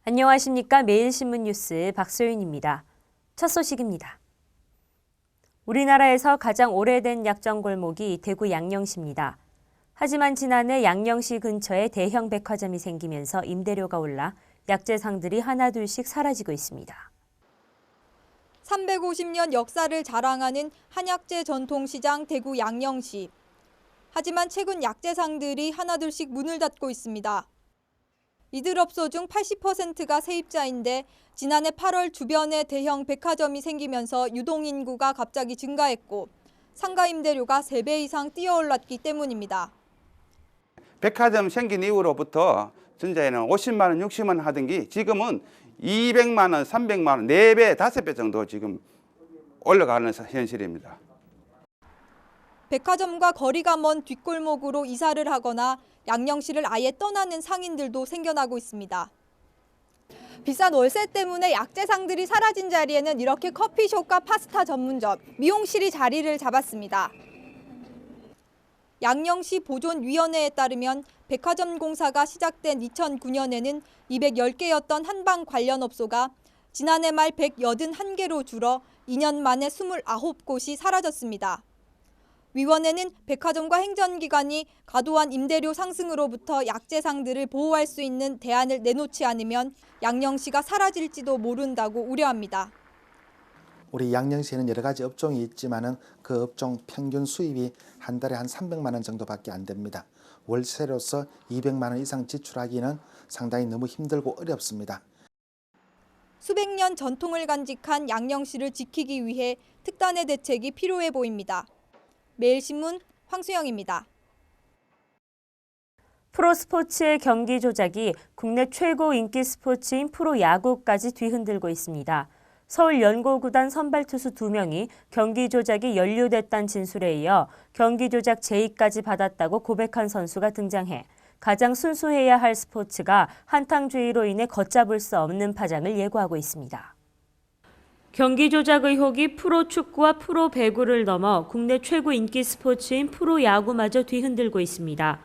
안녕하십니까. 매일신문 뉴스 박소윤입니다. 첫 소식입니다. 우리나라에서 가장 오래된 약정 골목이 대구 양령시입니다. 하지만 지난해 양령시 근처에 대형 백화점이 생기면서 임대료가 올라 약재상들이 하나둘씩 사라지고 있습니다. 350년 역사를 자랑하는 한약재 전통시장 대구 양령시. 하지만 최근 약재상들이 하나둘씩 문을 닫고 있습니다. 이들 업소 중 80%가 세입자인데 지난해 8월 주변에 대형 백화점이 생기면서 유동인구가 갑자기 증가했고 상가 임대료가 3배 이상 뛰어올랐기 때문입니다. 백화점 생긴 이후로부터 전자에는 50만 원, 60만 원 하던 게 지금은 200만 원, 300만 원, 4배, 5배 정도 지금 올라가는 현실입니다. 백화점과 거리가 먼 뒷골목으로 이사를 하거나 양령시를 아예 떠나는 상인들도 생겨나고 있습니다. 비싼 월세 때문에 약재상들이 사라진 자리에는 이렇게 커피숍과 파스타 전문점, 미용실이 자리를 잡았습니다. 양령시 보존위원회에 따르면 백화점 공사가 시작된 2009년에는 210개였던 한방 관련 업소가 지난해 말 181개로 줄어 2년 만에 29곳이 사라졌습니다. 위원회는 백화점과 행정기관이 과도한 임대료 상승으로부터 약재상들을 보호할 수 있는 대안을 내놓지 않으면 양령시가 사라질지도 모른다고 우려합니다. 우리 양령시에는 여러 가지 업종이 있지만은 그 업종 평균 수입이 한 달에 한 300만 원 정도밖에 안 됩니다. 월세로서 200만 원 이상 지출하기는 상당히 너무 힘들고 어렵습니다. 수백 년 전통을 간직한 양령시를 지키기 위해 특단의 대책이 필요해 보입니다. 매일신문 황수영입니다. 프로스포츠의 경기 조작이 국내 최고 인기 스포츠인 프로야구까지 뒤흔들고 있습니다. 서울 연고구단 선발 투수 2명이 경기 조작이 연루됐다는 진술에 이어 경기 조작 제의까지 받았다고 고백한 선수가 등장해 가장 순수해야 할 스포츠가 한탕주의로 인해 걷잡을 수 없는 파장을 예고하고 있습니다. 경기 조작 의혹이 프로축구와 프로배구를 넘어 국내 최고 인기 스포츠인 프로야구마저 뒤흔들고 있습니다.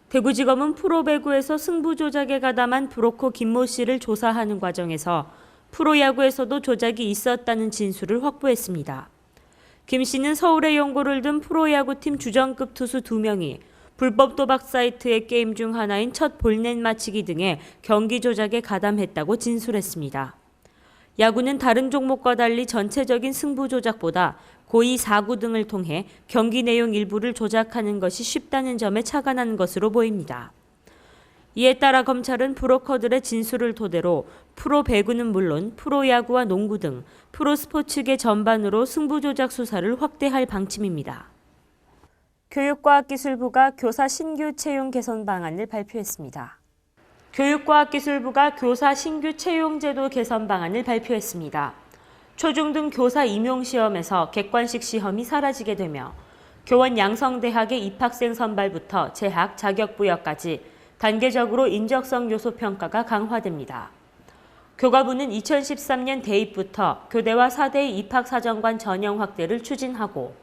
대구지검은 프로배구에서 승부 조작에 가담한 브로커 김모 씨를 조사하는 과정에서 프로야구에서도 조작이 있었다는 진술을 확보했습니다. 김 씨는 서울에 연고를 둔 프로야구팀 주전급 투수 2명이 불법 도박 사이트의 게임 중 하나인 첫 볼넷 맞히기 등의 경기 조작에 가담했다고 진술했습니다. 야구는 다른 종목과 달리 전체적인 승부 조작보다 고의 사구 등을 통해 경기 내용 일부를 조작하는 것이 쉽다는 점에 착안한 것으로 보입니다. 이에 따라 검찰은 브로커들의 진술을 토대로 프로배구는 물론 프로야구와 농구 등 프로스포츠계 전반으로 승부 조작 수사를 확대할 방침입니다. 교육과학기술부가 교사 신규 채용 개선 방안을 발표했습니다. 교육과학기술부가 교사 신규 채용제도 개선 방안을 발표했습니다. 초중등 교사 임용시험에서 객관식 시험이 사라지게 되며 교원 양성대학의 입학생 선발부터 재학, 자격 부여까지 단계적으로 인적성 요소 평가가 강화됩니다. 교과부는 2013년 대입부터 교대와 사대의 입학사정관 전형 확대를 추진하고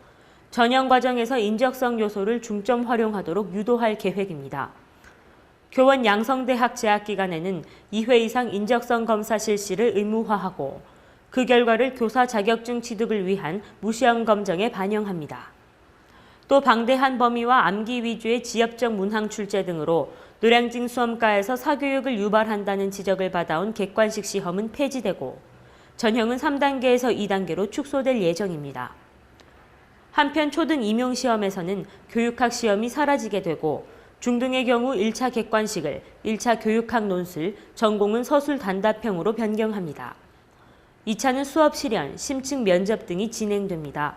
전형 과정에서 인적성 요소를 중점 활용하도록 유도할 계획입니다. 교원 양성대학 재학 기간에는 2회 이상 인적성 검사 실시를 의무화하고 그 결과를 교사 자격증 취득을 위한 무시험 검정에 반영합니다. 또 방대한 범위와 암기 위주의 지역적 문항 출제 등으로 노량진 수험가에서 사교육을 유발한다는 지적을 받아온 객관식 시험은 폐지되고 전형은 3단계에서 2단계로 축소될 예정입니다. 한편 초등 임용시험에서는 교육학 시험이 사라지게 되고 중등의 경우 1차 객관식을 1차 교육학 논술, 전공은 서술 단답형으로 변경합니다. 2차는 수업 실현, 심층 면접 등이 진행됩니다.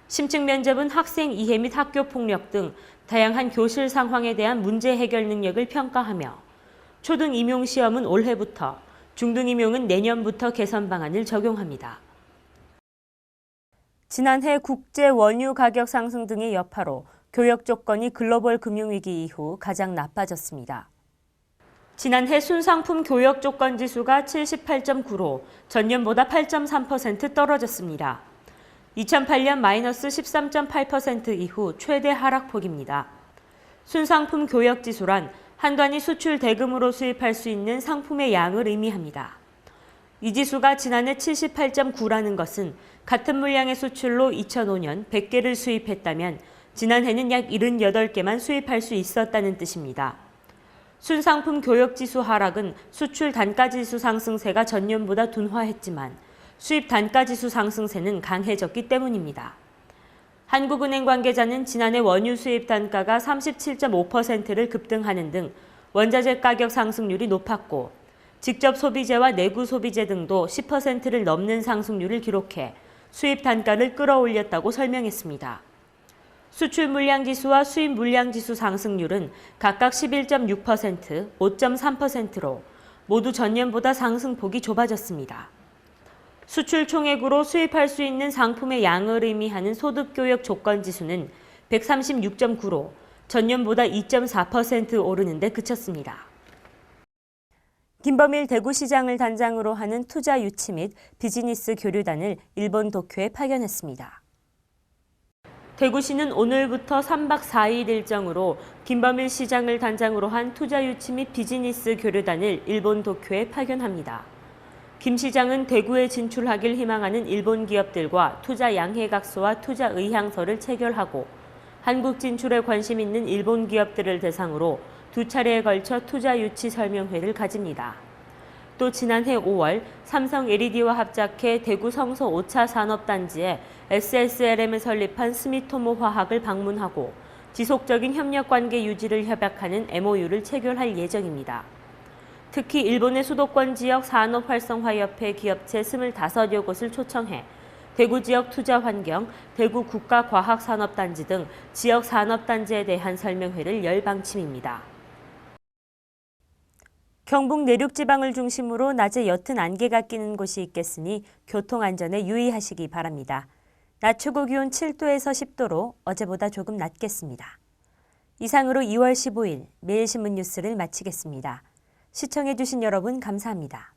심층 면접은 학생 이해 및 학교 폭력 등 다양한 교실 상황에 대한 문제 해결 능력을 평가하며 초등 임용 시험은 올해부터, 중등 임용은 내년부터 개선 방안을 적용합니다. 지난해 국제 원유 가격 상승 등의 여파로 교역 조건이 글로벌 금융위기 이후 가장 나빠졌습니다. 지난해 순상품 교역 조건 지수가 78.9로 전년보다 8.3% 떨어졌습니다. 2008년 마이너스 13.8% 이후 최대 하락폭입니다. 순상품 교역 지수란 한단위 수출 대금으로 수입할 수 있는 상품의 양을 의미합니다. 이 지수가 지난해 78.9라는 것은 같은 물량의 수출로 2005년 100개를 수입했다면 지난해는 약 78개만 수입할 수 있었다는 뜻입니다. 순상품 교역지수 하락은 수출 단가지수 상승세가 전년보다 둔화했지만 수입 단가지수 상승세는 강해졌기 때문입니다. 한국은행 관계자는 지난해 원유 수입 단가가 37.5%를 급등하는 등 원자재 가격 상승률이 높았고 직접 소비재와 내구 소비재 등도 10%를 넘는 상승률을 기록해 수입 단가를 끌어올렸다고 설명했습니다. 수출 물량 지수와 수입 물량 지수 상승률은 각각 11.6%, 5.3%로 모두 전년보다 상승폭이 좁아졌습니다. 수출 총액으로 수입할 수 있는 상품의 양을 의미하는 소득교역 조건지수는 136.9로 전년보다 2.4% 오르는 데 그쳤습니다. 김범일 대구시장을 단장으로 하는 투자 유치 및 비즈니스 교류단을 일본 도쿄에 파견했습니다. 대구시는 오늘부터 3박 4일 일정으로 김범일 시장을 단장으로 한 투자 유치 및 비즈니스 교류단을 일본 도쿄에 파견합니다. 김 시장은 대구에 진출하길 희망하는 일본 기업들과 투자 양해각서와 투자 의향서를 체결하고 한국 진출에 관심 있는 일본 기업들을 대상으로 2차례에 걸쳐 투자 유치 설명회를 가집니다. 또 지난해 5월 삼성 LED와 합작해 대구 성서 5차 산업단지에 SSLM을 설립한 스미토모 화학을 방문하고 지속적인 협력관계 유지를 협약하는 MOU를 체결할 예정입니다. 특히 일본의 수도권 지역 산업활성화협회 기업체 25여 곳을 초청해 대구 지역 투자 환경, 대구 국가과학산업단지 등 지역 산업단지에 대한 설명회를 열 방침입니다. 경북 내륙지방을 중심으로 낮에 옅은 안개가 끼는 곳이 있겠으니 교통안전에 유의하시기 바랍니다. 낮 최고 기온 7도에서 10도로 어제보다 조금 낮겠습니다. 이상으로 2월 15일 매일신문 뉴스를 마치겠습니다. 시청해주신 여러분 감사합니다.